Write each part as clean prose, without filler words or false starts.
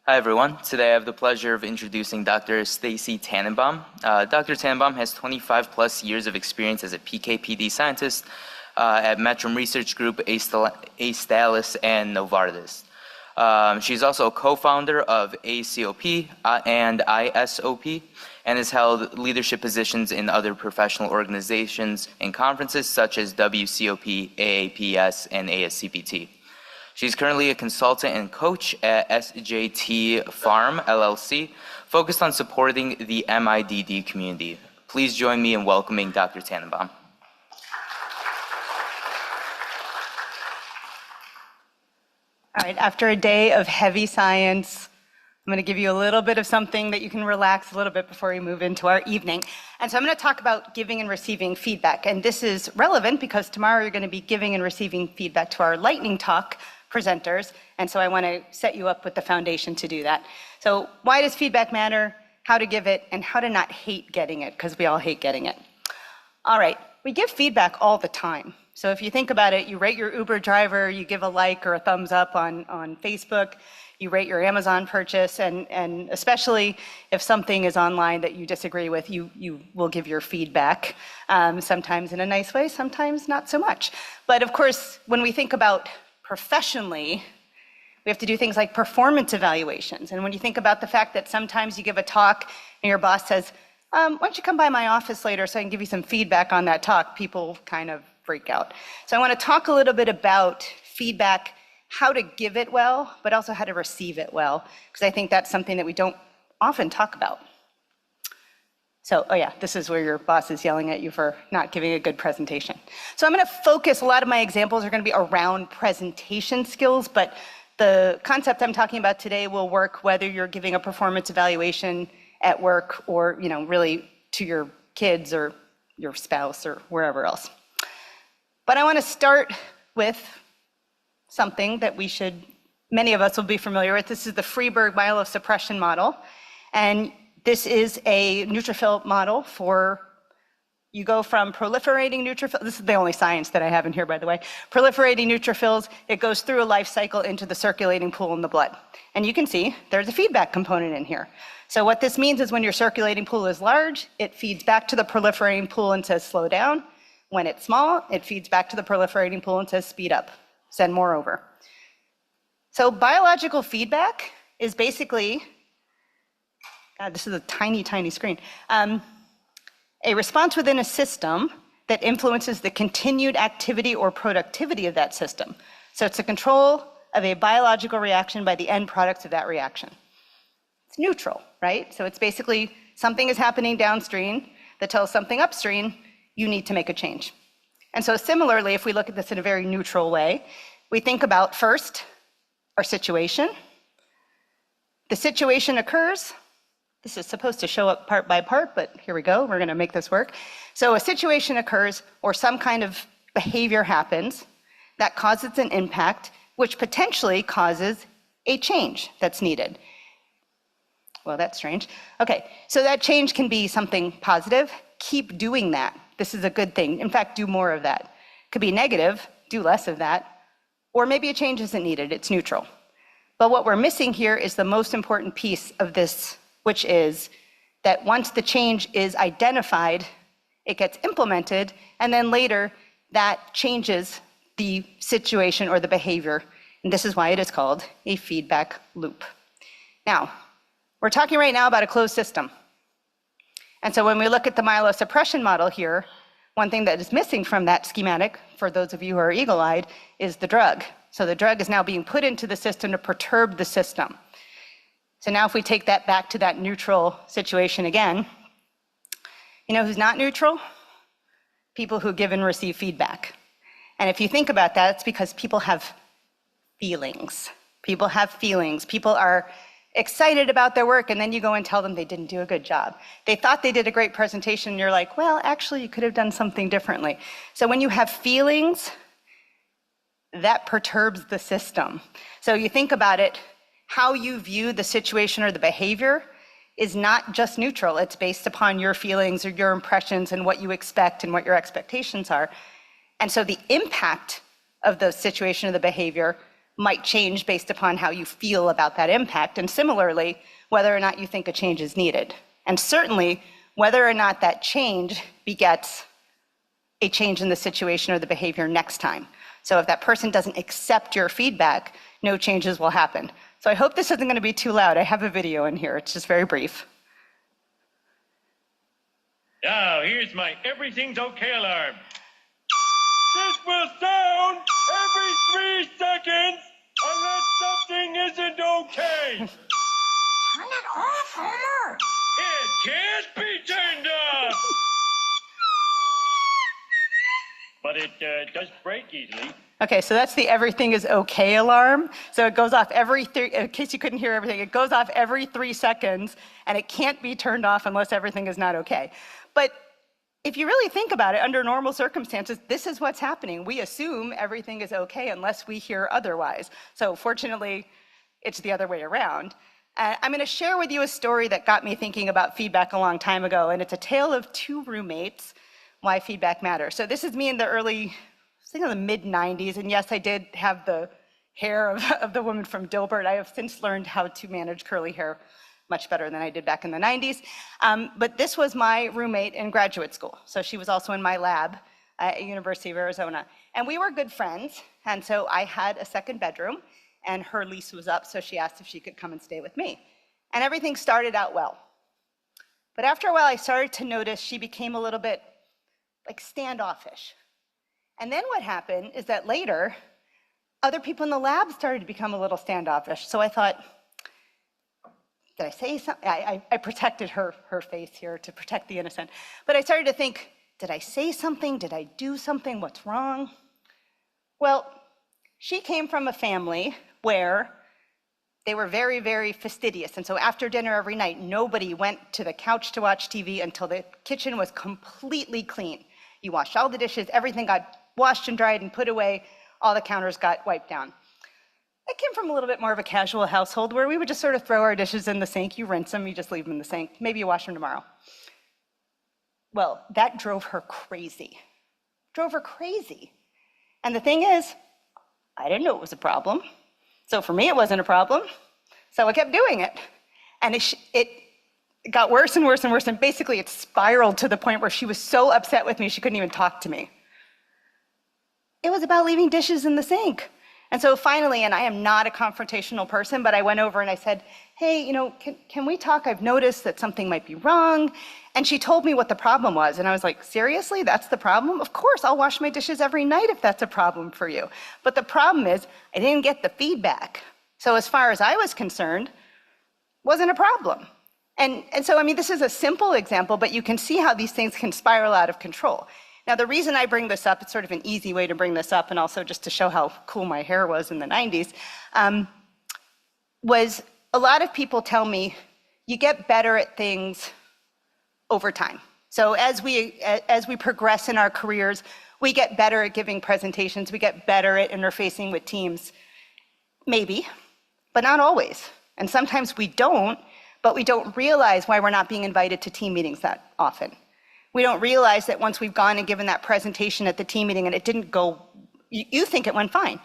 Hi everyone. Today I have the pleasure of introducing Dr. Stacey Tannenbaum. Dr. Tannenbaum has 25 plus years of experience as a PK/PD scientist at Metrum Research Group, Astellas, and Novartis. She's also a co-founder of FISoP and ISOP, and has held leadership positions in other professional organizations and conferences such as WCOP, AAPS, and ASCPT. She's currently a consultant and coach at SJT Pharm, LLC, focused on supporting the MIDD community. Please join me in welcoming Dr. Tannenbaum. All right, after a day of heavy science, I'm going to give you a little bit of something that you can relax a little bit before we move into our evening. And so I'm going to talk about giving and receiving feedback. And this is relevant because tomorrow you're going to be giving and receiving feedback to our lightning talk presenters. And so I want to set you up with the foundation to do that. So why does feedback matter? How to give it, and how to not hate getting it, because we all hate getting it. All right, we give feedback all the time. So if you think about it, you rate your Uber driver, you give a like or a thumbs up on Facebook, you rate your Amazon purchase, and especially if something is online that you disagree with, you will give your feedback, sometimes in a nice way, sometimes not so much. But of course, when we think about professionally, we have to do things like performance evaluations. And when you think about the fact that sometimes you give a talk and your boss says, why don't you come by my office later so I can give you some feedback on that talk, people kind of freak out. So I want to talk a little bit about feedback, how to give it well, but also how to receive it well, because I think that's something that we don't often talk about. So, oh yeah, this is where your boss is yelling at you for not giving a good presentation. So I'm going to focus, a lot of my examples are going to be around presentation skills, but the concept I'm talking about today will work whether you're giving a performance evaluation at work or, really to your kids or your spouse or wherever else. But I want to start with something that many of us will be familiar with. This is the Freeburg myelosuppression model. And this is a neutrophil model you go from proliferating neutrophils, this is the only science that I have in here, by the way, proliferating neutrophils, it goes through a life cycle into the circulating pool in the blood. And you can see there's a feedback component in here. So what this means is when your circulating pool is large, it feeds back to the proliferating pool and says slow down. When it's small, it feeds back to the proliferating pool and says speed up, send more over. So biological feedback is basically, God, this is a tiny, tiny screen. A response within a system that influences the continued activity or productivity of that system. So it's a control of a biological reaction by the end products of that reaction. It's neutral, right? So it's basically something is happening downstream that tells something upstream, you need to make a change. And so similarly, if we look at this in a very neutral way, we think about first our situation. The situation occurs. This is supposed to show up part by part, but here we go. We're going to make this work. So a situation occurs or some kind of behavior happens that causes an impact, which potentially causes a change that's needed. Well, that's strange. Okay, so that change can be something positive. Keep doing that. This is a good thing. In fact, do more of that. Could be negative, do less of that. Or maybe a change isn't needed, it's neutral. But what we're missing here is the most important piece of this, which is that once the change is identified, it gets implemented, and then later that changes the situation or the behavior. And this is why it is called a feedback loop. Now, we're talking right now about a closed system. And so when we look at the myelosuppression model here, one thing that is missing from that schematic, for those of you who are eagle-eyed, is the drug. So the drug is now being put into the system to perturb the system. So now if we take that back to that neutral situation again, you know who's not neutral? People who give and receive feedback. And if you think about that, it's because people have feelings. People have feelings. People are excited about their work, and then you go and tell them they didn't do a good job. They thought they did a great presentation, and you're like, well, actually, you could have done something differently. So when you have feelings, that perturbs the system. So you think about it, how you view the situation or the behavior is not just neutral. It's based upon your feelings or your impressions and what you expect and what your expectations are. And so the impact of the situation or the behavior might change based upon how you feel about that impact. And similarly, whether or not you think a change is needed. And certainly, whether or not that change begets a change in the situation or the behavior next time. So if that person doesn't accept your feedback, no changes will happen. So I hope this isn't going to be too loud. I have a video in here. It's just very brief. Now, here's my everything's okay alarm. This will sound every 3 seconds unless something isn't okay. Turn it off, Homer. It can't be turned off. But it does break easily. Okay, so that's the everything is okay alarm. So it goes off in case you couldn't hear everything, it goes off every 3 seconds, and it can't be turned off unless everything is not okay. But if you really think about it, under normal circumstances, this is what's happening. We assume everything is okay unless we hear otherwise. So fortunately, it's the other way around. I'm going to share with you a story that got me thinking about feedback a long time ago, and it's a tale of 2 roommates, why feedback matters. So this is me in the the mid-90s, and yes, I did have the hair of the woman from Dilbert. I have since learned how to manage curly hair much better than I did back in the 90s. But this was my roommate in graduate school. So she was also in my lab at University of Arizona. And we were good friends, and so I had a second bedroom, and her lease was up, so she asked if she could come and stay with me. And everything started out well. But after a while, I started to notice she became a little bit like standoffish. And then what happened is that later, other people in the lab started to become a little standoffish. So I thought, did I say something? I protected her face here to protect the innocent. But I started to think, did I say something? Did I do something? What's wrong? Well, she came from a family where they were very, very fastidious. And so after dinner every night, nobody went to the couch to watch TV until the kitchen was completely clean. You washed all the dishes, everything got washed and dried and put away, all the counters got wiped down. I came from a little bit more of a casual household where we would just sort of throw our dishes in the sink, you rinse them, you just leave them in the sink, maybe you wash them tomorrow. Well, that drove her crazy. And the thing is, I didn't know it was a problem. So for me, it wasn't a problem. So I kept doing it. And it got worse and worse and worse, and basically it spiraled to the point where she was so upset with me, she couldn't even talk to me. It was about leaving dishes in the sink. And so finally, and I am not a confrontational person, but I went over and I said, hey, can we talk? I've noticed that something might be wrong. And she told me what the problem was. And I was like, seriously, that's the problem? Of course, I'll wash my dishes every night if that's a problem for you. But the problem is, I didn't get the feedback. So as far as I was concerned, wasn't a problem. And so, this is a simple example, but you can see how these things can spiral out of control. Now, the reason I bring this up, it's sort of an easy way to bring this up, and also just to show how cool my hair was in the 90s, was a lot of people tell me, you get better at things over time. So as we progress in our careers, we get better at giving presentations, we get better at interfacing with teams. Maybe, but not always. And sometimes we don't, but we don't realize why we're not being invited to team meetings that often. We don't realize that once we've gone and given that presentation at the team meeting and it didn't go, you think it went fine,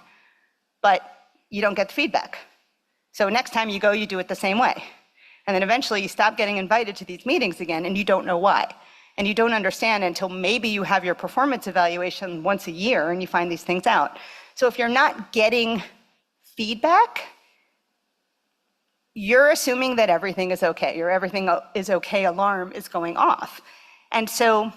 but you don't get the feedback. So next time you go, you do it the same way. And then eventually you stop getting invited to these meetings again and you don't know why. And you don't understand until maybe you have your performance evaluation once a year and you find these things out. So if you're not getting feedback, you're assuming that everything is okay. Your everything is okay alarm is going off. And so,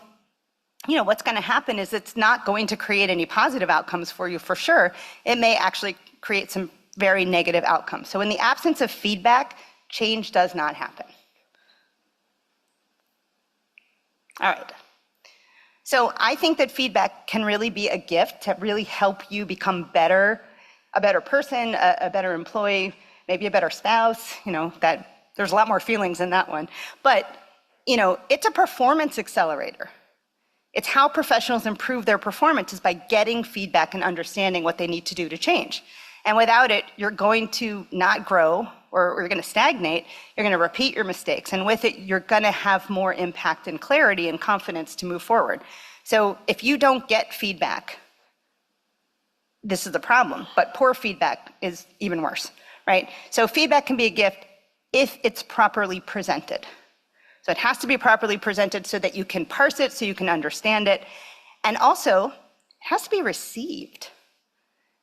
what's going to happen is it's not going to create any positive outcomes for you for sure. It may actually create some very negative outcomes. So in the absence of feedback, change does not happen. All right. So I think that feedback can really be a gift to really help you become better, a better person, a better employee, maybe a better spouse, that there's a lot more feelings in that one. But it's a performance accelerator. It's how professionals improve their performance is by getting feedback and understanding what they need to do to change. And without it, you're going to not grow or you're going to stagnate. You're going to repeat your mistakes. And with it, you're going to have more impact and clarity and confidence to move forward. So if you don't get feedback, this is the problem. But poor feedback is even worse, right? So feedback can be a gift if it's properly presented. So it has to be properly presented so that you can parse it, so you can understand it. And also, it has to be received.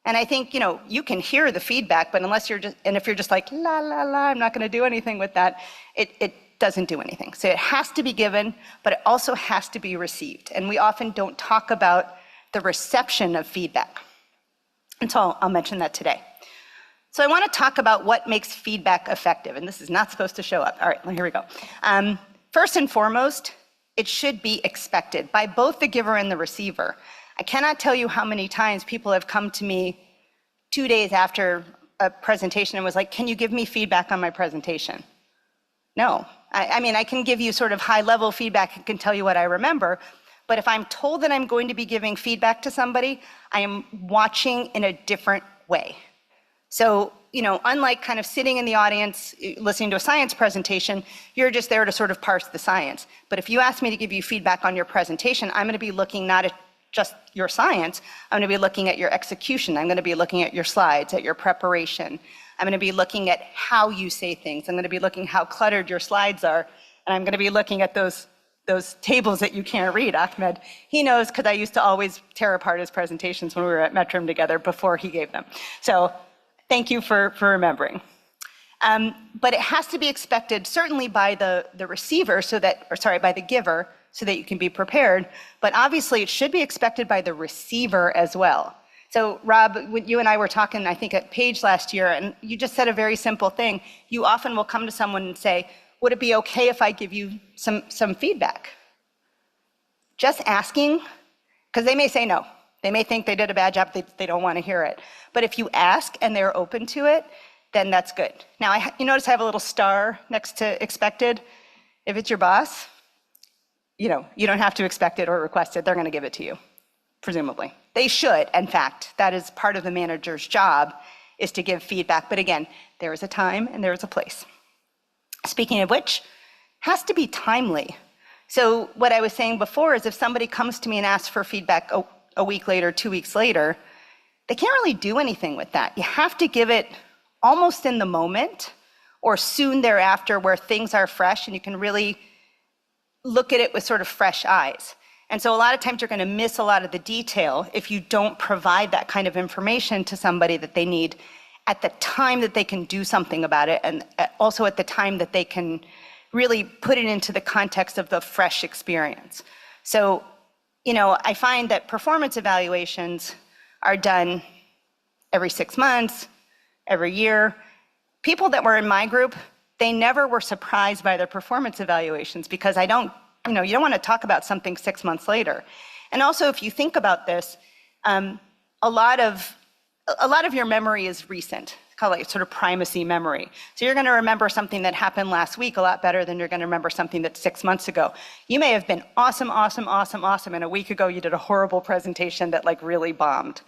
And I think, you can hear the feedback, but unless if you're just like, la, la, la, I'm not gonna do anything with that, it doesn't do anything. So it has to be given, but it also has to be received. And we often don't talk about the reception of feedback. And so I'll mention that today. So I wanna talk about what makes feedback effective, and this is not supposed to show up. All right, well, here we go. First and foremost, it should be expected by both the giver and the receiver. I cannot tell you how many times people have come to me 2 days after a presentation and was like, can you give me feedback on my presentation? No. I can give you sort of high-level feedback and can tell you what I remember, but if I'm told that I'm going to be giving feedback to somebody, I am watching in a different way. So, unlike kind of sitting in the audience, listening to a science presentation, you're just there to sort of parse the science. But if you ask me to give you feedback on your presentation, I'm gonna be looking not at just your science, I'm gonna be looking at your execution, I'm gonna be looking at your slides, at your preparation, I'm gonna be looking at how you say things, I'm gonna be looking how cluttered your slides are, and I'm gonna be looking at those tables that you can't read. Ahmed, he knows because I used to always tear apart his presentations when we were at MPRINT together before he gave them. So thank you for remembering. But it has to be expected certainly by the receiver by the giver, so that you can be prepared, but obviously it should be expected by the receiver as well. So Rob, you and I were talking, I think at Page last year, and you just said a very simple thing. You often will come to someone and say, would it be okay if I give you some feedback? Just asking, because they may say no. They may think they did a bad job, they don't want to hear it. But if you ask and they're open to it, then that's good. Now, you notice I have a little star next to expected. If it's your boss, you don't have to expect it or request it. They're going to give it to you, presumably. They should, in fact. That is part of the manager's job, is to give feedback. But again, there is a time and there is a place. Speaking of which, has to be timely. So what I was saying before is if somebody comes to me and asks for feedback a week later, 2 weeks later, they can't really do anything with that. You have to give it almost in the moment or soon thereafter where things are fresh and you can really look at it with sort of fresh eyes. And so a lot of times you're going to miss a lot of the detail if you don't provide that kind of information to somebody that they need at the time that they can do something about it, and also at the time that they can really put it into the context of the fresh experience. So, I find that performance evaluations are done every 6 months, every year. People that were in my group, they never were surprised by their performance evaluations because you don't want to talk about something 6 months later. And also, if you think about this, a lot of your memory is recent. It's called like sort of primacy memory. So you're going to remember something that happened last week a lot better than you're going to remember something that's 6 months ago. You may have been awesome, and a week ago you did a horrible presentation that like really bombed.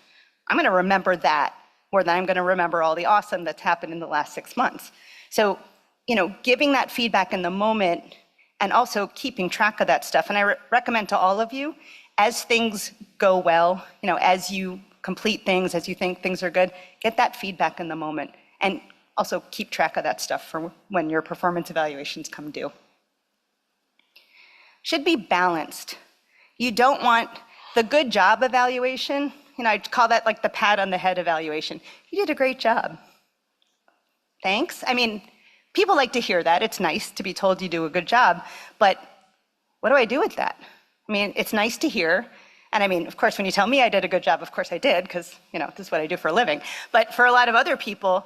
I'm going to remember that more than I'm going to remember all the awesome that's happened in the last 6 months. So, giving that feedback in the moment and also keeping track of that stuff. And I recommend to all of you, as things go well, as you complete things, as you think things are good, get that feedback in the moment. And also keep track of that stuff for when your performance evaluations come due. Should be balanced. You don't want the good job evaluation, I call that like the pat on the head evaluation. You did a great job. Thanks. People like to hear that. It's nice to be told you do a good job, but what do I do with that? It's nice to hear. And of course, when you tell me I did a good job, of course I did, because, this is what I do for a living. But for a lot of other people,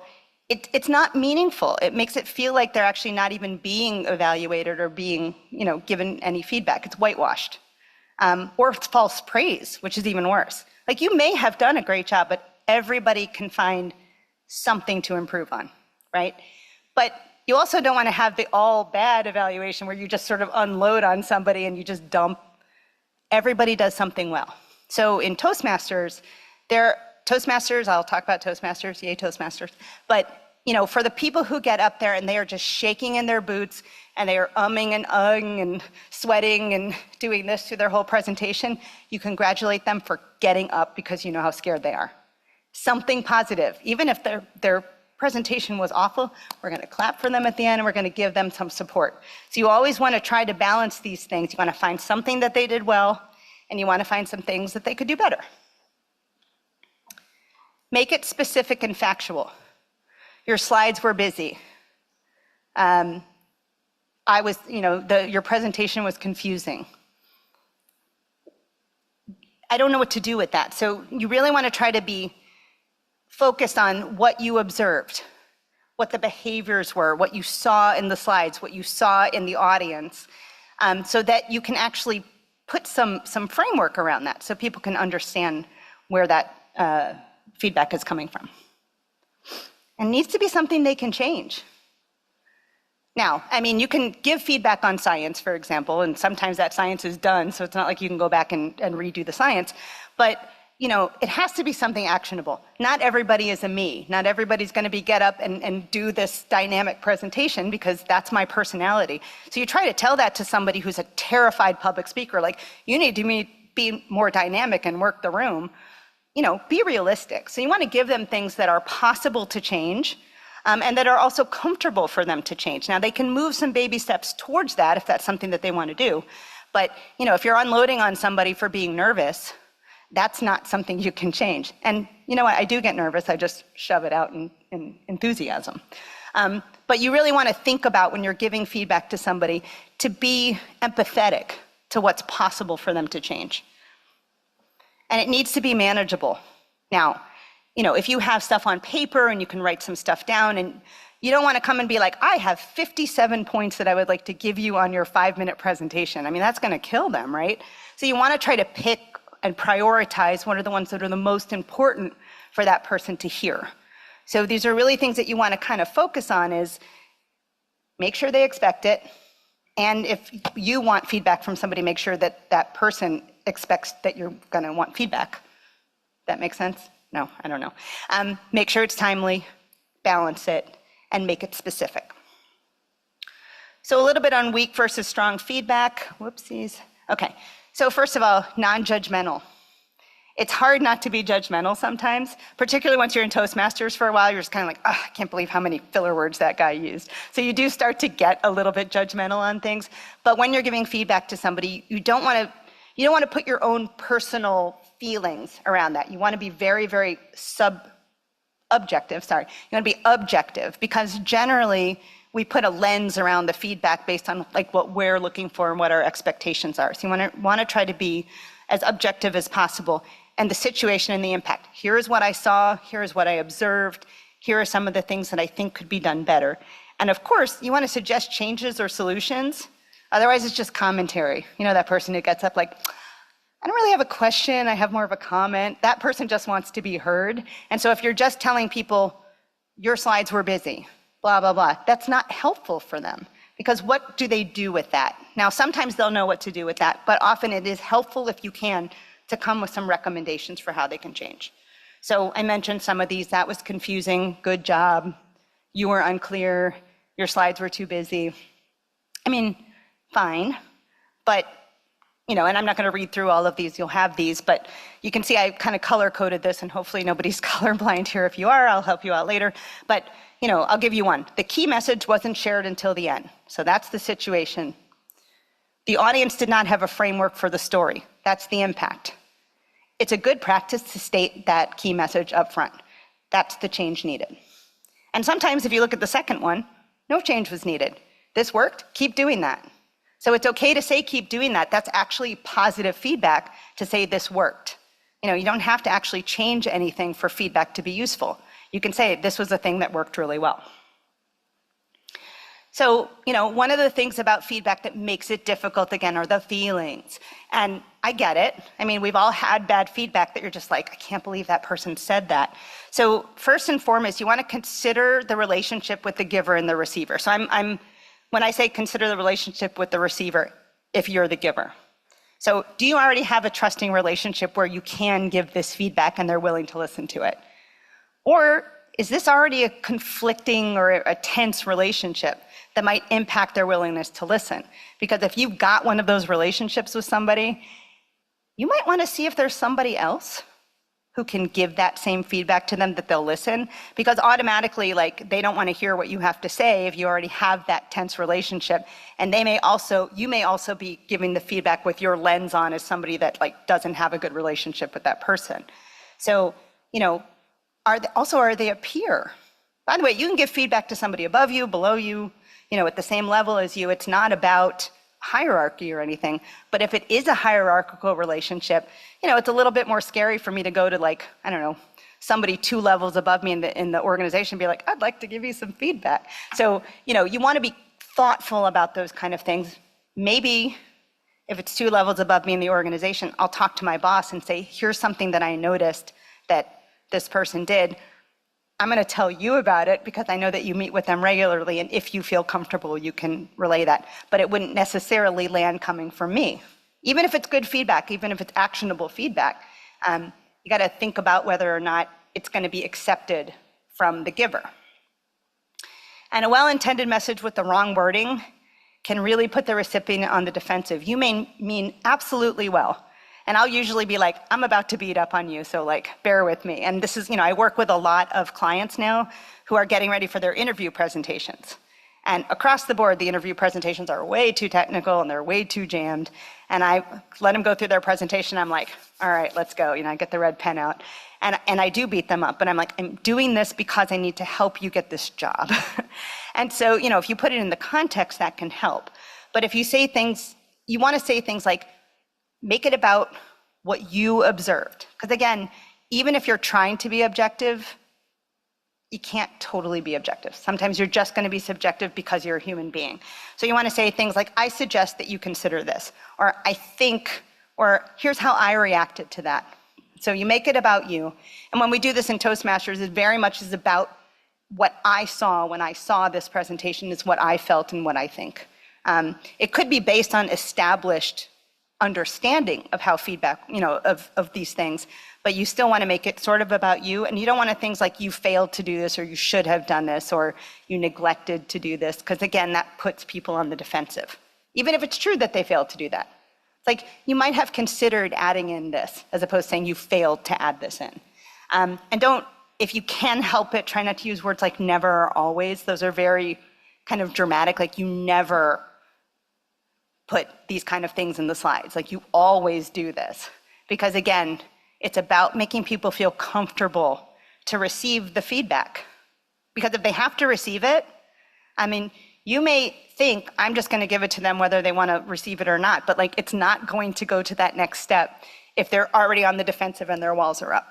it's not meaningful. It makes it feel like they're actually not even being evaluated or being, given any feedback. It's whitewashed. Or it's false praise, which is even worse. Like, you may have done a great job, but everybody can find something to improve on, right? But you also don't want to have the all bad evaluation where you just sort of unload on somebody and you just dump. Everybody does something well. So in Toastmasters, I'll talk about Toastmasters, yay Toastmasters. But, for the people who get up there and they are just shaking in their boots and they are umming and uhhing and sweating and doing this through their whole presentation, you congratulate them for getting up because you know how scared they are. something positive. Even if their presentation was awful, we're going to clap for them at the end and we're going to give them some support. So you always want to try to balance these things. You want to find something that they did well, and you want to find some things that they could do better. Make it specific and factual. Your slides were busy. Your presentation was confusing. I don't know what to do with that. So you really want to try to be focused on what you observed, what the behaviors were, what you saw in the slides, what you saw in the audience, so that you can actually put some framework around that so people can understand where that feedback is coming from. And it needs to be something they can change. Now, I mean, you can give feedback on science, for example, and sometimes that science is done, so it's not like you can go back and redo the science, but it has to be something actionable. Not everybody is a me. Not everybody's going to get up and do this dynamic presentation because that's my personality. So you try to tell that to somebody who's a terrified public speaker, like, you need to be more dynamic and work the room. Be realistic. So you want to give them things that are possible to change, and that are also comfortable for them to change. Now, they can move some baby steps towards that if that's something that they want to do. But, if you're unloading on somebody for being nervous, that's not something you can change. And you know what? I do get nervous. I just shove it out in enthusiasm. But you really want to think about when you're giving feedback to somebody to be empathetic to what's possible for them to change. And it needs to be manageable. Now, if you have stuff on paper and you can write some stuff down, and you don't want to come and be like, I have 57 points that I would like to give you on your 5-minute presentation. I mean, that's going to kill them, right? So you want to try to pick and prioritize what are the ones that are the most important for that person to hear. So these are really things that you want to kind of focus on is make sure they expect it. And if you want feedback from somebody, make sure that that person expects that you're going to want feedback. That makes sense? No, I don't know. Make sure it's timely, balance it, and make it specific. So a little bit on weak versus strong feedback. Whoopsies. Okay, so first of all, non-judgmental. It's hard not to be judgmental sometimes, particularly once you're in Toastmasters for a while. You're just kind of like, I can't believe how many filler words that guy used. So you do start to get a little bit judgmental on things. But when you're giving feedback to somebody, you don't want to put your own personal feelings around that. You want to be very, very objective. You want to be objective, because generally we put a lens around the feedback based on like what we're looking for and what our expectations are. So you want to try to be as objective as possible, and the situation and the impact. Here is what I saw, here is what I observed, here are some of the things that I think could be done better. And of course, you want to suggest changes or solutions. Otherwise, it's just commentary. That person who gets up like, I don't really have a question, I have more of a comment. That person just wants to be heard. And so if you're just telling people, your slides were busy, blah, blah, blah, that's not helpful for them. Because what do they do with that? Now, sometimes they'll know what to do with that, but often it is helpful if you can to come with some recommendations for how they can change. So I mentioned some of these. That was confusing. Good job. You were unclear. Your slides were too busy. I mean, fine, but and I'm not going to read through all of these. You'll have these, but you can see I kind of color-coded this, and hopefully nobody's colorblind here. If you are, I'll help you out later. But I'll give you one. The key message wasn't shared until the end. So that's the situation. The audience did not have a framework for the story. That's the impact. It's a good practice to state that key message up front. That's the change needed. And sometimes if you look at the second one, no change was needed. This worked, keep doing that. So it's okay to say keep doing that. That's actually positive feedback to say this worked. You don't have to actually change anything for feedback to be useful. You can say this was a thing that worked really well. So, one of the things about feedback that makes it difficult, again, are the feelings. And I get it. I mean, we've all had bad feedback that you're just like, I can't believe that person said that. So first and foremost, you want to consider the relationship with the giver and the receiver. So when I say consider the relationship with the receiver, if you're the giver. So do you already have a trusting relationship where you can give this feedback and they're willing to listen to it? Or is this already a conflicting or a tense relationship that might impact their willingness to listen? Because if you've got one of those relationships with somebody, you might want to see if there's somebody else who can give that same feedback to them, that they'll listen, because automatically, like, they don't want to hear what you have to say if you already have that tense relationship. And you may also be giving the feedback with your lens on as somebody that like doesn't have a good relationship with that person. So, are they a peer? By the way, you can give feedback to somebody above you, below you, at the same level as you. It's not about hierarchy or anything, but if it is a hierarchical relationship, it's a little bit more scary for me to go to, like, I don't know, somebody 2 levels above me in the organization and be like, I'd like to give you some feedback. So, you want to be thoughtful about those kind of things. Maybe if it's 2 levels above me in the organization, I'll talk to my boss and say, here's something that I noticed that this person did. I'm going to tell you about it because I know that you meet with them regularly, and if you feel comfortable, you can relay that. But it wouldn't necessarily land coming from me. Even if it's good feedback, even if it's actionable feedback, you got to think about whether or not it's going to be accepted from the giver. And a well-intended message with the wrong wording can really put the recipient on the defensive. You may mean absolutely well. And I'll usually be like, I'm about to beat up on you, so like, bear with me. And this is, I work with a lot of clients now who are getting ready for their interview presentations. And across the board, the interview presentations are way too technical and they're way too jammed. And I let them go through their presentation. I'm like, all right, let's go. I get the red pen out. And I do beat them up, but I'm like, I'm doing this because I need to help you get this job. And so, if you put it in the context, that can help. But if you say things, you want to say things like, make it about what you observed. Because again, even if you're trying to be objective, you can't totally be objective. Sometimes you're just going to be subjective because you're a human being. So you want to say things like, I suggest that you consider this, or I think, or here's how I reacted to that. So you make it about you. And when we do this in Toastmasters, it very much is about what I saw when I saw this presentation, is what I felt and what I think. It could be based on established understanding of how feedback, of these things, but you still want to make it sort of about you, and you don't want to things like you failed to do this, or you should have done this, or you neglected to do this, because again, that puts people on the defensive. Even if it's true that they failed to do that. It's like, you might have considered adding in this, as opposed to saying you failed to add this in. And don't, if you can help it, try not to use words like never or always. Those are very kind of dramatic, like you never put these kind of things in the slides. Like, you always do this. Because again, it's about making people feel comfortable to receive the feedback. Because if they have to receive it, you may think, I'm just going to give it to them whether they want to receive it or not, but like, it's not going to go to that next step if they're already on the defensive and their walls are up.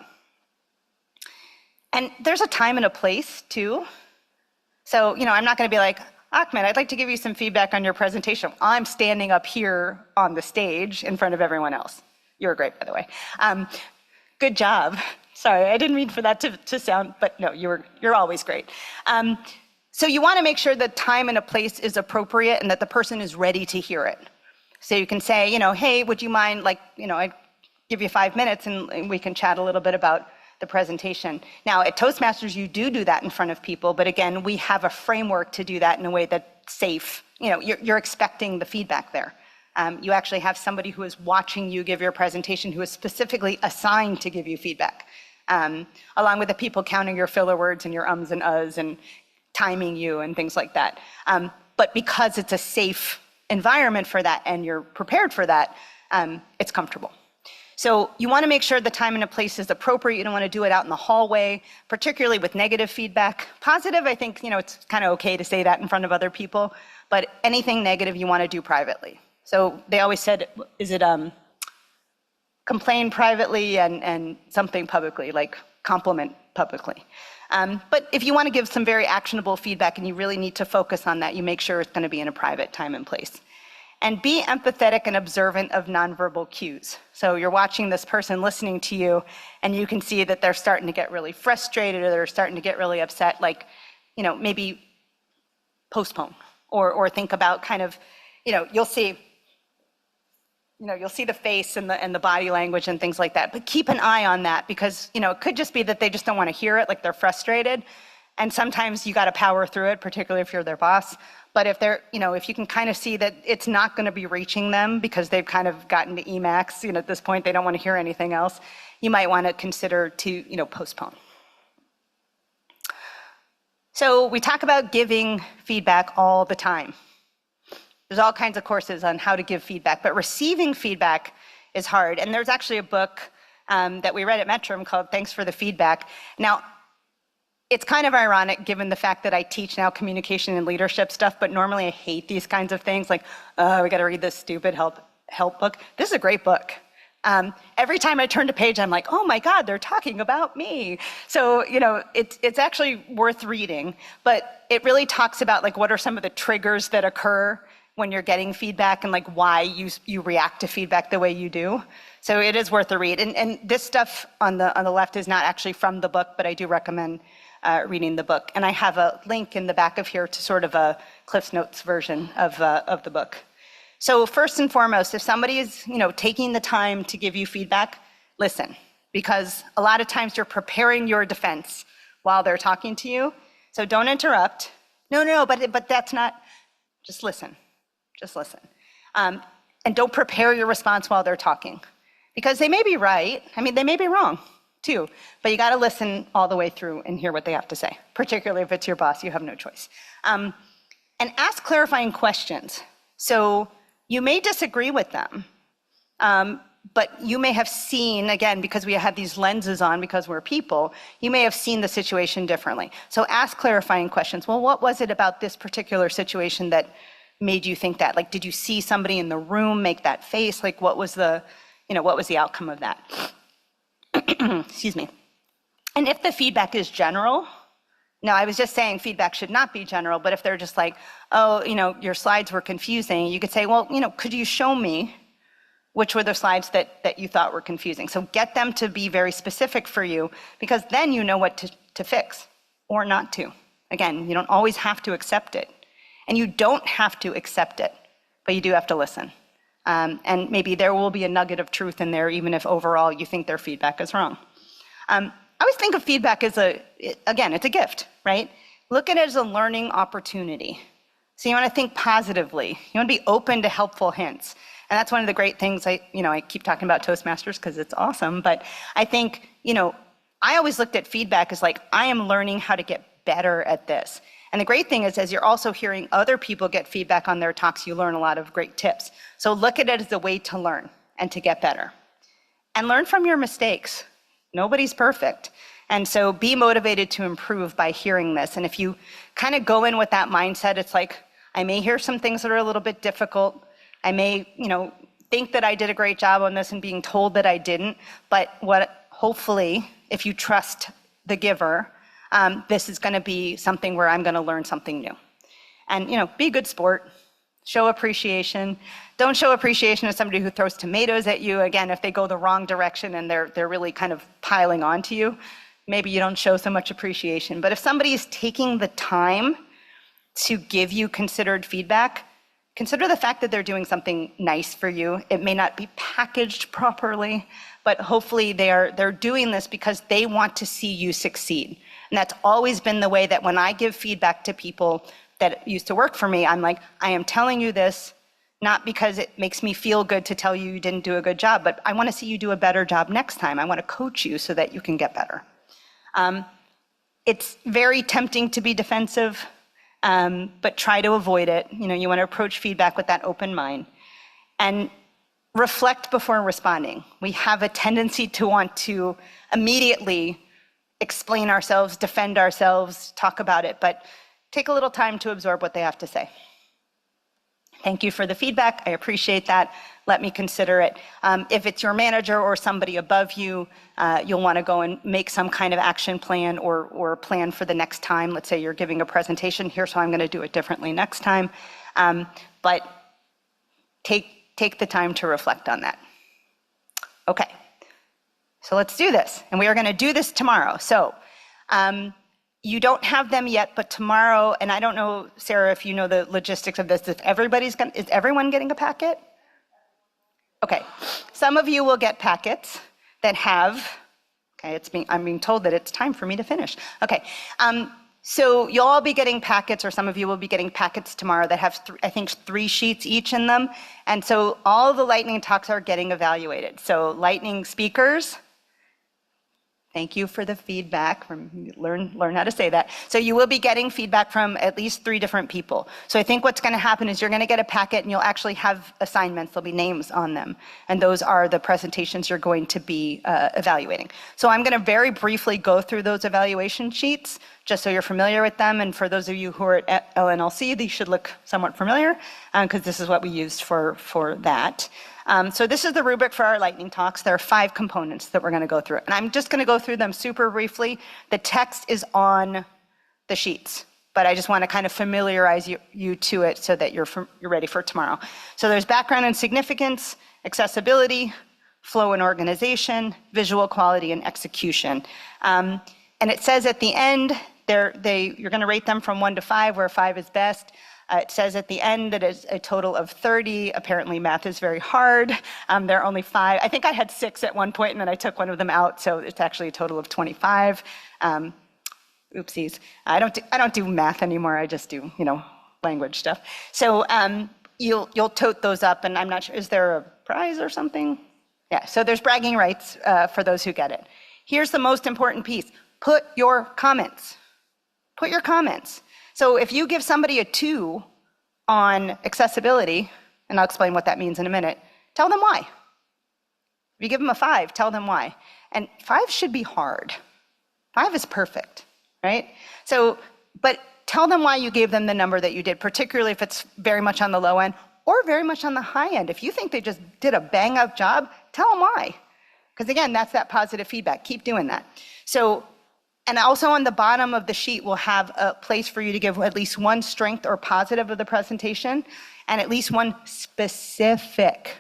And there's a time and a place too. So, I'm not going to be like, Ahmed, I'd like to give you some feedback on your presentation. I'm standing up here on the stage in front of everyone else. You're great, by the way. Good job. Sorry, I didn't mean for that to sound, but no, you're always great. So you want to make sure that time and a place is appropriate and that the person is ready to hear it. So you can say, hey, would you mind, I'd give you 5 minutes and we can chat a little bit about the presentation. Now, at Toastmasters, you do that in front of people, but again, we have a framework to do that in a way that's safe. You're expecting the feedback there. You actually have somebody who is watching you give your presentation who is specifically assigned to give you feedback, along with the people counting your filler words and your ums and uhs and timing you and things like that. But because it's a safe environment for that and you're prepared for that, it's comfortable. So you want to make sure the time and the place is appropriate. You don't want to do it out in the hallway, particularly with negative feedback. Positive, I think, it's kind of okay to say that in front of other people, but anything negative you want to do privately. So they always said, is it complain privately and something publicly, like compliment publicly. But if you want to give some very actionable feedback and you really need to focus on that, you make sure it's going to be in a private time and place. And be empathetic and observant of nonverbal cues. So you're watching this person listening to you, and you can see that they're starting to get really frustrated or they're starting to get really upset, like, maybe postpone or think about kind of, you'll see the face and the body language and things like that. But keep an eye on that because, it could just be that they just don't want to hear it, like they're frustrated. And sometimes you got to power through it, particularly if you're their boss. But if they're, if you can kind of see that it's not going to be reaching them because they've kind of gotten to Emax, at this point, they don't want to hear anything else, you might want to consider to, postpone. So we talk about giving feedback all the time. There's all kinds of courses on how to give feedback, but receiving feedback is hard. And there's actually a book that we read at Metrum called Thanks for the Feedback. Now, it's kind of ironic given the fact that I teach now communication and leadership stuff, but normally I hate these kinds of things like, oh, we got to read this stupid help book. This is a great book. Every time I turn to page, I'm like, oh my God, they're talking about me. So, it's actually worth reading, but it really talks about like what are some of the triggers that occur when you're getting feedback and like why you react to feedback the way you do. So it is worth a read. And this stuff on the left is not actually from the book, but I do recommend reading the book. And I have a link in the back of here to sort of a Cliff's Notes version of the book. So first and foremost, if somebody is, taking the time to give you feedback, listen, because a lot of times you're preparing your defense while they're talking to you. So don't interrupt. No, but that's not, just listen. Just listen. And don't prepare your response while they're talking because they may be right. I mean, they may be wrong too, but you got to listen all the way through and hear what they have to say, particularly if it's your boss, you have no choice. And ask clarifying questions. So you may disagree with them, but you may have seen, again, because we have these lenses on because we're people, you may have seen the situation differently. So ask clarifying questions. Well, what was it about this particular situation that made you think that? Like, did you see somebody in the room make that face? Like, what was the outcome of that? Excuse me. And if the feedback is general, now I was just saying feedback should not be general, but if they're just like, oh, your slides were confusing, you could say, well, could you show me which were the slides that you thought were confusing? So get them to be very specific for you because then you know what to fix or not to. Again, you don't always have to accept it. And you don't have to accept it, but you do have to listen. And maybe there will be a nugget of truth in there, even if overall you think their feedback is wrong. I always think of feedback as it's a gift, right? Look at it as a learning opportunity. So you want to think positively. You want to be open to helpful hints. And that's one of the great things I keep talking about Toastmasters because it's awesome. But I think, I always looked at feedback as like, I am learning how to get better at this. And the great thing is, as you're also hearing other people get feedback on their talks, you learn a lot of great tips. So look at it as a way to learn and to get better. And learn from your mistakes. Nobody's perfect. And so be motivated to improve by hearing this. And if you kind of go in with that mindset, it's like, I may hear some things that are a little bit difficult. I may, think that I did a great job on this and being told that I didn't. But hopefully, if you trust the giver, this is going to be something where I'm going to learn something new. And, be a good sport. Show appreciation. Don't show appreciation to somebody who throws tomatoes at you. Again, if they go the wrong direction and they're really kind of piling onto you, maybe you don't show so much appreciation. But if somebody is taking the time to give you considered feedback, consider the fact that they're doing something nice for you. It may not be packaged properly, but hopefully they're doing this because they want to see you succeed. And that's always been the way that when I give feedback to people that used to work for me, I'm like, I am telling you this, not because it makes me feel good to tell you you didn't do a good job, but I want to see you do a better job next time. I want to coach you so that you can get better. It's very tempting to be defensive, but try to avoid it. You want to approach feedback with that open mind. And reflect before responding. We have a tendency to want to immediately explain ourselves, defend ourselves, talk about it, but take a little time to absorb what they have to say. Thank you for the feedback. I appreciate that. Let me consider it. If it's your manager or somebody above you, you'll want to go and make some kind of action plan or plan for the next time. Let's say you're giving a presentation. Here's how I'm going to do it differently next time. But take the time to reflect on that. Okay. So let's do this. And we are going to do this tomorrow. So you don't have them yet, but tomorrow, and I don't know, Sarah, if you know the logistics of this, is everyone getting a packet? Okay. Some of you will get packets that have, okay, I'm being told that it's time for me to finish. Okay. So you'll all be getting packets, or some of you will be getting packets tomorrow that have, I think, 3 sheets each in them. And so all the lightning talks are getting evaluated. So lightning speakers, thank you for the feedback. Learn how to say that. So you will be getting feedback from at least 3 different people. So I think what's going to happen is you're going to get a packet and you'll actually have assignments. There'll be names on them. And those are the presentations you're going to be evaluating. So I'm going to very briefly go through those evaluation sheets just so you're familiar with them. And for those of you who are at LNLC, these should look somewhat familiar because this is what we used for that. So this is the rubric for our lightning talks. There are 5 components that we're going to go through. And I'm just going to go through them super briefly. The text is on the sheets, but I just want to kind of familiarize you to it so that you're ready for tomorrow. So there's background and significance, accessibility, flow and organization, visual quality, and execution. And it says at the end, you're going to rate them from 1 to 5, where 5 is best. It says at the end that it's a total of 30. Apparently math is very hard. There are only 5. I think I had 6 at one point and then I took one of them out, so it's actually a total of 25. Oopsies. I don't do math anymore. I just do, language stuff. So you'll tote those up, and I'm not sure, is there a prize or something? Yeah, so there's bragging rights for those who get it. Here's the most important piece. Put your comments. Put your comments. So if you give somebody a 2 on accessibility, and I'll explain what that means in a minute, tell them why. If you give them a 5, tell them why. And 5 should be hard. 5 is perfect, right? So, but tell them why you gave them the number that you did, particularly if it's very much on the low end or very much on the high end. If you think they just did a bang up job, tell them why. Because again, that's that positive feedback. Keep doing that. So, and also on the bottom of the sheet, we'll have a place for you to give at least 1 strength or positive of the presentation and at least 1 specific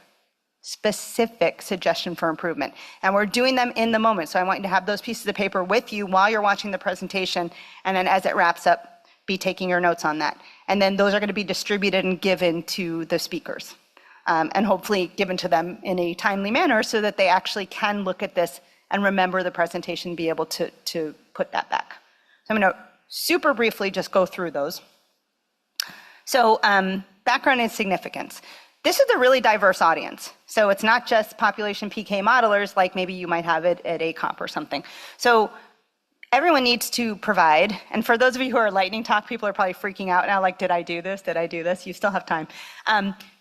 suggestion for improvement. And we're doing them in the moment. So I want you to have those pieces of paper with you while you're watching the presentation. And then as it wraps up, be taking your notes on that. And then those are going to be distributed and given to the speakers. And hopefully given to them in a timely manner so that they actually can look at this and remember the presentation, be able to put that back. So I'm going to super briefly just go through those. So background and significance. This is a really diverse audience. So it's not just population PK modelers like maybe you might have it at ACOMP or something. So everyone needs to provide, and for those of you who are lightning talk, people are probably freaking out now, like, did I do this? Did I do this? You still have time.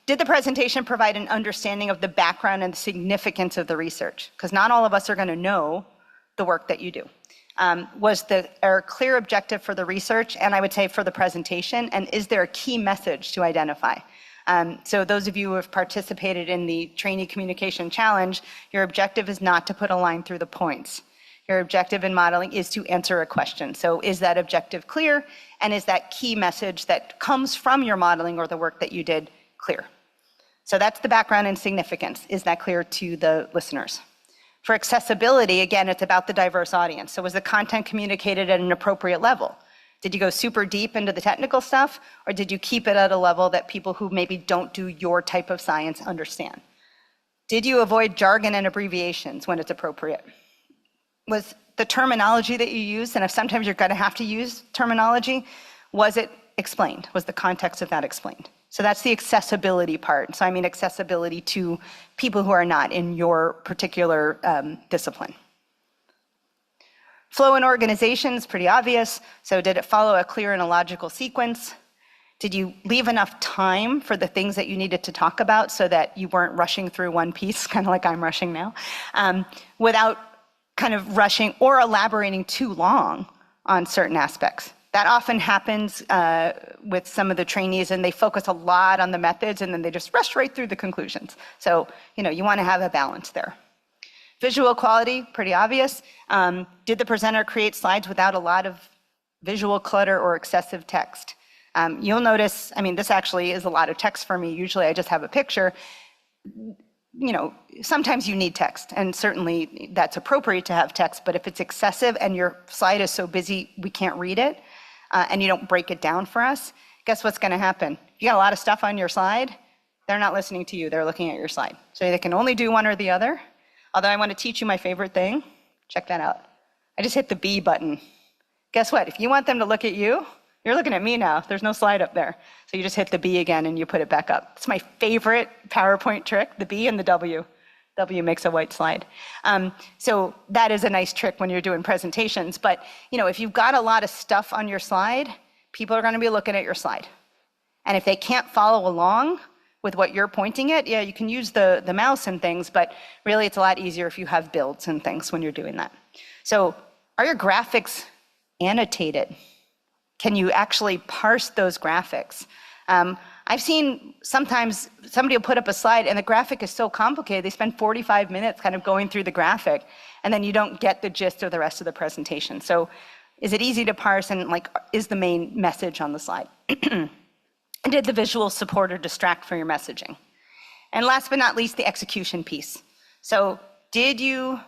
Did the presentation provide an understanding of the background and the significance of the research? Because not all of us are going to know the work that you do. Was there a clear objective for the research, and I would say for the presentation, and is there a key message to identify? So those of you who have participated in the Trainee Communication Challenge, your objective is not to put a line through the points. Your objective in modeling is to answer a question. So is that objective clear? And is that key message that comes from your modeling or the work that you did clear? So that's the background and significance. Is that clear to the listeners? For accessibility, again, it's about the diverse audience. So was the content communicated at an appropriate level? Did you go super deep into the technical stuff, or did you keep it at a level that people who maybe don't do your type of science understand? Did you avoid jargon and abbreviations when it's appropriate? Was the terminology that you used, and if sometimes you're going to have to use terminology, was it explained? Was the context of that explained? So that's the accessibility part. So I mean accessibility to people who are not in your particular discipline. Flow and organization is pretty obvious. So did it follow a clear and a logical sequence? Did you leave enough time for the things that you needed to talk about so that you weren't rushing through one piece, kind of like I'm rushing now, without kind of rushing or elaborating too long on certain aspects? That often happens with some of the trainees, and they focus a lot on the methods and then they just rush right through the conclusions. So, you want to have a balance there. Visual quality, pretty obvious. Did the presenter create slides without a lot of visual clutter or excessive text? You'll notice, this actually is a lot of text for me. Usually I just have a picture. Sometimes you need text, and certainly that's appropriate to have text, but if it's excessive and your slide is so busy we can't read it, and you don't break it down for us, guess what's going to happen? You got a lot of stuff on your slide, they're not listening to you, they're looking at your slide. So they can only do one or the other. Although I want to teach you my favorite thing. Check that out. I just hit the B button. guess what? If you want them to look at you, you're looking at me now. There's no slide up there. So you just hit the B again and you put it back up. It's my favorite PowerPoint trick, the B and the W. W makes a white slide. So that is a nice trick when you're doing presentations. But if you've got a lot of stuff on your slide, people are going to be looking at your slide. And if they can't follow along with what you're pointing at, yeah, you can use the mouse and things, but really it's a lot easier if you have builds and things when you're doing that. So are your graphics annotated? Can you actually parse those graphics? I've seen sometimes somebody will put up a slide and the graphic is so complicated, they spend 45 minutes kind of going through the graphic, and then you don't get the gist of the rest of the presentation. So is it easy to parse, and is the main message on the slide? And did the visuals support or distract from your messaging? And last but not least, the execution piece. So did you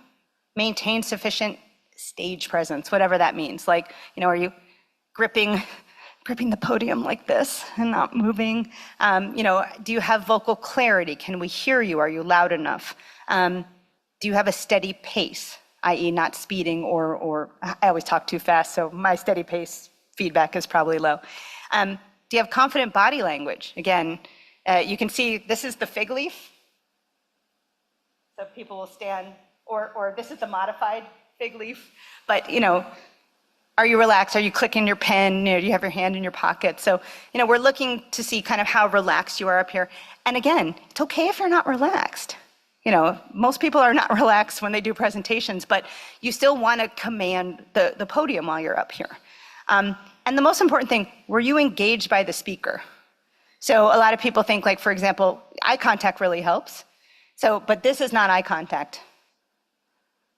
maintain sufficient stage presence, whatever that means? Are you gripping the podium like this and not moving? Do you have vocal clarity? Can we hear you? Are you loud enough? Do you have a steady pace, i.e. not speeding or I always talk too fast, so my steady pace feedback is probably low. Do you have confident body language? Again, you can see this is the fig leaf. So people will stand, or this is the modified fig leaf. But, are you relaxed? Are you clicking your pen? Do you have your hand in your pocket? So, we're looking to see kind of how relaxed you are up here. And again, it's okay if you're not relaxed. Most people are not relaxed when they do presentations, but you still want to command the podium while you're up here. And the most important thing, were you engaged by the speaker? So a lot of people think, for example, eye contact really helps. But this is not eye contact.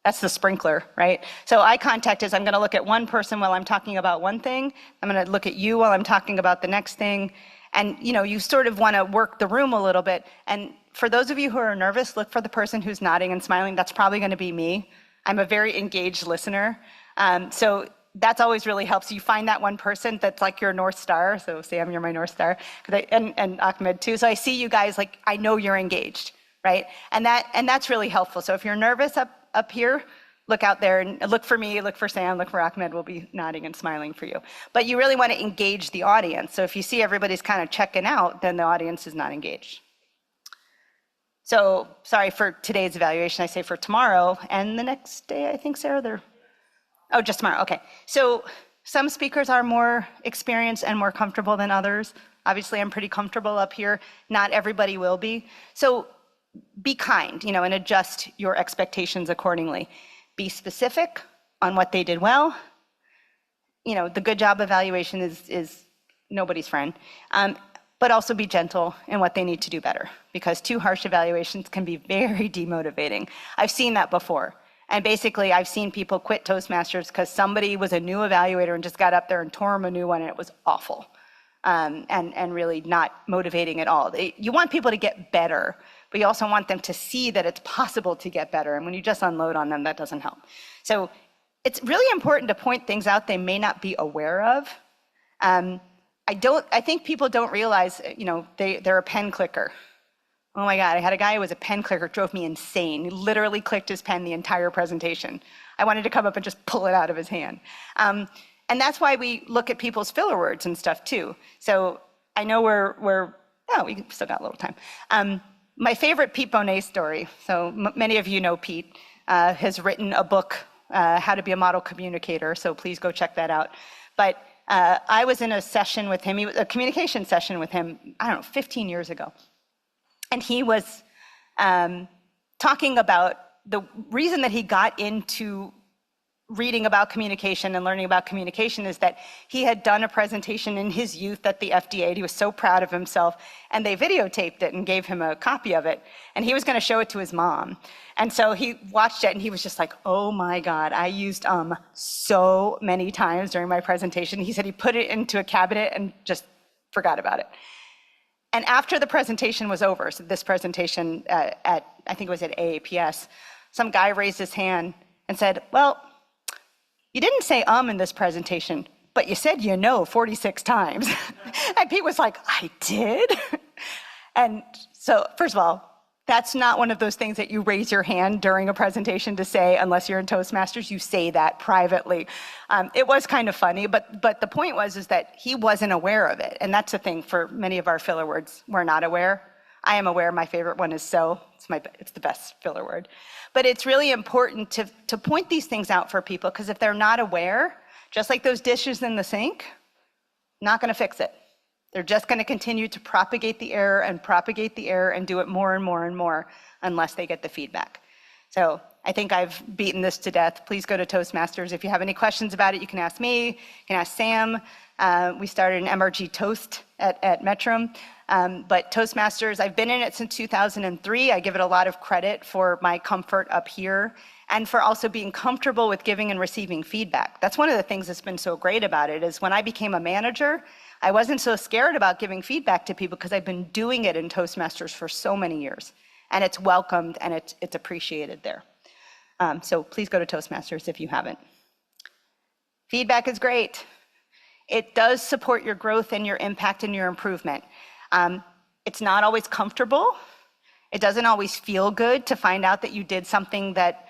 That's the sprinkler, right? So eye contact is I'm going to look at one person while I'm talking about one thing. I'm going to look at you while I'm talking about the next thing. And you sort of want to work the room a little bit. And for those of you who are nervous, look for the person who's nodding and smiling. That's probably going to be me. I'm a very engaged listener. So that's always really helps. You find that one person that's like your North Star. So Sam, you're my North Star. And Ahmed too. So I see you guys, I know you're engaged, right? And that's really helpful. So if you're nervous up here, look out there and look for me, look for Sam, look for Ahmed. We'll be nodding and smiling for you. But you really want to engage the audience. So if you see everybody's kind of checking out, then the audience is not engaged. So sorry for today's evaluation. I say for tomorrow and the next day, I think, Sarah, oh, just tomorrow. Okay. So some speakers are more experienced and more comfortable than others. Obviously, I'm pretty comfortable up here. Not everybody will be. So be kind, and adjust your expectations accordingly. Be specific on what they did well. The good job evaluation is nobody's friend. But also be gentle in what they need to do better, because too harsh evaluations can be very demotivating. I've seen that before. And basically, I've seen people quit Toastmasters because somebody was a new evaluator and just got up there and tore them a new one, and it was awful and really not motivating at all. You want people to get better, but you also want them to see that it's possible to get better. And when you just unload on them, that doesn't help. So it's really important to point things out they may not be aware of. I think people don't realize, they're a pen clicker. Oh my God, I had a guy who was a pen clicker, drove me insane. He literally clicked his pen the entire presentation. I wanted to come up and just pull it out of his hand. And that's why we look at people's filler words and stuff too. So I know we still got a little time. My favorite Pete Bonet story, so many of you know Pete, has written a book, How to Be a Model Communicator, so please go check that out. But I was in a session with him, a communication session with him, 15 years ago. And he was talking about the reason that he got into reading about communication and learning about communication is that he had done a presentation in his youth at the FDA. He was so proud of himself, and they videotaped it and gave him a copy of it. And he was going to show it to his mom. And so he watched it, and he was just like, oh my God, I used so many times during my presentation. He said he put it into a cabinet and just forgot about it. And after the presentation was over, so this presentation I think it was at AAPS, some guy raised his hand and said, well, you didn't say in this presentation, but you said 46 times. And Pete was like, I did? And so first of all, That's not one of those things that you raise your hand during a presentation to say, unless you're in Toastmasters, you say that privately. It was kind of funny, but the point is that he wasn't aware of it. And that's the thing for many of our filler words, we're not aware. I am aware, my favorite one is so, it's the best filler word. But it's really important to point these things out for people, because if they're not aware, just like those dishes in the sink, not gonna fix it. They're just going to continue to propagate the error and do it more and more and more unless they get the feedback. So I think I've beaten this to death. Please go to Toastmasters. If you have any questions about it, you can ask me, you can ask Sam. We started an MRG Toast at Metrum. But Toastmasters, I've been in it since 2003. I give it a lot of credit for my comfort up here and for also being comfortable with giving and receiving feedback. That's one of the things that's been so great about it, is when I became a manager, I wasn't so scared about giving feedback to people because I've been doing it in Toastmasters for so many years. And it's welcomed and it's appreciated there. So please go to Toastmasters if you haven't. Feedback is great. It does support your growth and your impact and your improvement. It's not always comfortable. It doesn't always feel good to find out that you did something that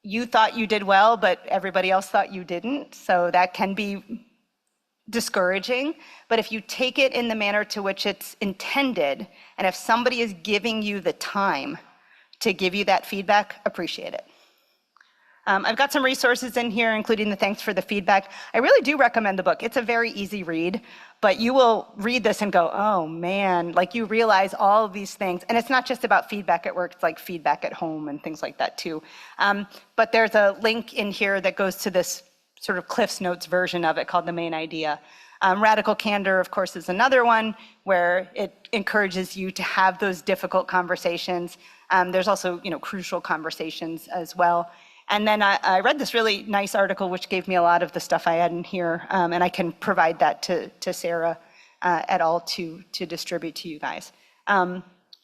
you thought you did well, but everybody else thought you didn't. So that can be discouraging. But if you take it in the manner to which it's intended, and if somebody is giving you the time to give you that feedback, appreciate it. I've got some resources in here, including the thanks for the feedback. I really do recommend the book. It's a very easy read, but you will read this and go, oh man, like you realize all of these things. And it's not just about feedback at work, it's like feedback at home and things like that too. But there's a link in here that goes to this sort of Cliff's Notes version of it called The Main Idea. Radical Candor, of course, is another one where it encourages you to have those difficult conversations. There's also, crucial conversations as well. And then I read this really nice article, which gave me a lot of the stuff I had in here, and I can provide that to Sarah et al. to distribute to you guys.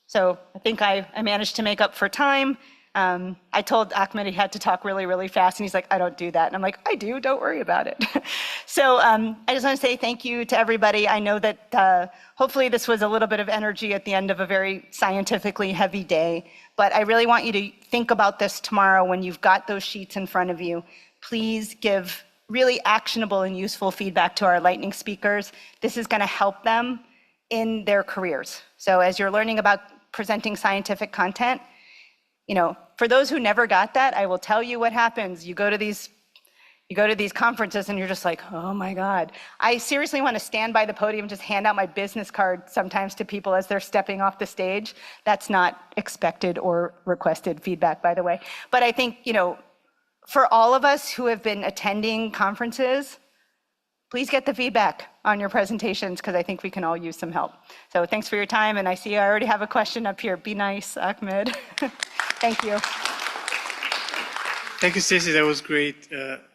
So I think I managed to make up for time. I told Ahmed he had to talk really, really fast, and he's like, I don't do that. And I'm like, I do, don't worry about it. So I just want to say thank you to everybody. I know that hopefully this was a little bit of energy at the end of a very scientifically heavy day, but I really want you to think about this tomorrow when you've got those sheets in front of you. Please give really actionable and useful feedback to our lightning speakers. This is going to help them in their careers. So as you're learning about presenting scientific content, for those who never got that, I will tell you what happens. You go to these conferences and you're just like, oh my God. I seriously want to stand by the podium, just hand out my business card sometimes to people as they're stepping off the stage. That's not expected or requested feedback, by the way. But I think, for all of us who have been attending conferences, please get the feedback on your presentations, because I think we can all use some help. So thanks for your time, and I see I already have a question up here. Be nice, Ahmed. Thank you. Thank you, Stacey. That was great.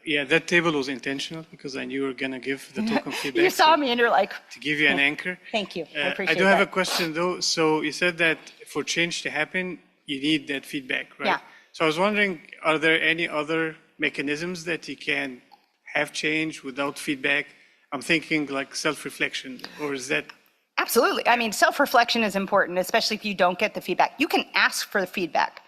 Yeah, that table was intentional because I knew you were going to give the token feedback. You saw me and you're like... To give you an anchor. Thank you. I appreciate I do that. have a question, though. So you said that for change to happen, you need that feedback, right? Yeah. So I was wondering, are there any other mechanisms that you can have change without feedback? I'm thinking like self-reflection, or is that... Absolutely. I mean, self-reflection is important, especially if you don't get the feedback. You can ask for the feedback.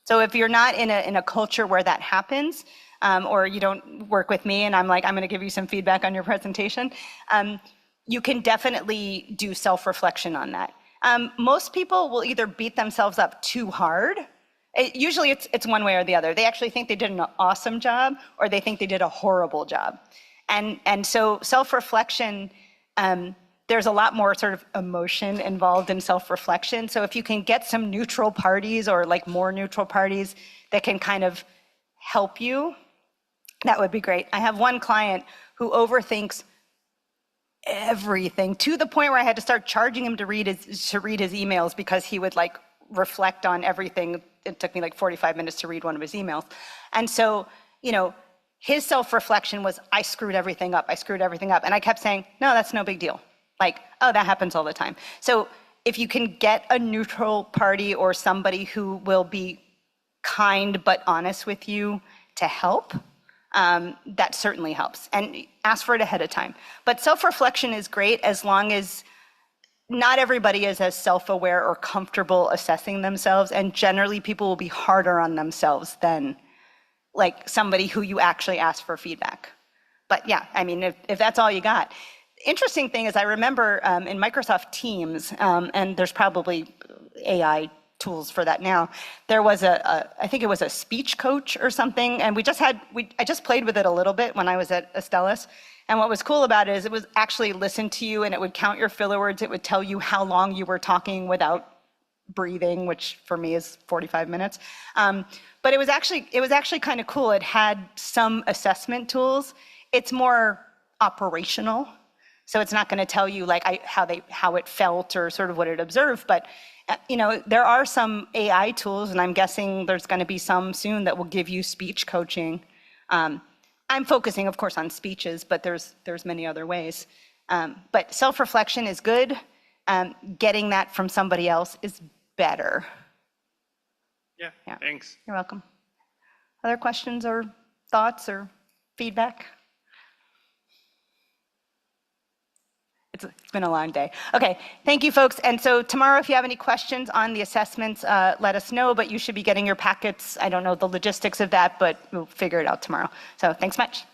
So if you're not in a culture where that happens, or you don't work with me and I'm like, I'm going to give you some feedback on your presentation, you can definitely do self-reflection on that. Most people will either beat themselves up too hard. Usually it's one way or the other. They actually think they did an awesome job, or they think they did a horrible job. And so self-reflection, there's a lot more sort of emotion involved in self-reflection. So if you can get some neutral parties, or like more neutral parties that can kind of help you, that would be great. I have one client who overthinks everything to the point where I had to start charging him to read his emails, because he would like reflect on everything. It took me like 45 minutes to read one of his emails. And so, his self-reflection was, I screwed everything up. And I kept saying, no, that's no big deal. Like, oh, that happens all the time. So if you can get a neutral party or somebody who will be kind but honest with you to help, that certainly helps. And ask for it ahead of time. But self-reflection is great as long as not everybody is as self-aware or comfortable assessing themselves, and generally people will be harder on themselves than like somebody who you actually ask for feedback. But yeah, I mean, if that's all you got. Interesting thing is I remember in Microsoft Teams, and there's probably AI tools for that now, there was I think it was a speech coach or something, and I just played with it a little bit when I was at Astellas. And what was cool about it is it was actually listen to you, and it would count your filler words. It would tell you how long you were talking without breathing, which for me is 45 minutes. But it was actually kind of cool. It had some assessment tools. It's more operational, so it's not going to tell you like how it felt or sort of what it observed. But you know, there are some AI tools, and I'm guessing there's going to be some soon that will give you speech coaching. I'm focusing, of course, on speeches, but there's many other ways. But self-reflection is good. Getting that from somebody else is better. Yeah, thanks. You're welcome. Other questions or thoughts or feedback? It's been a long day. Okay, thank you, folks. And so tomorrow, if you have any questions on the assessments, let us know, but you should be getting your packets. I don't know the logistics of that, but we'll figure it out tomorrow. So thanks much.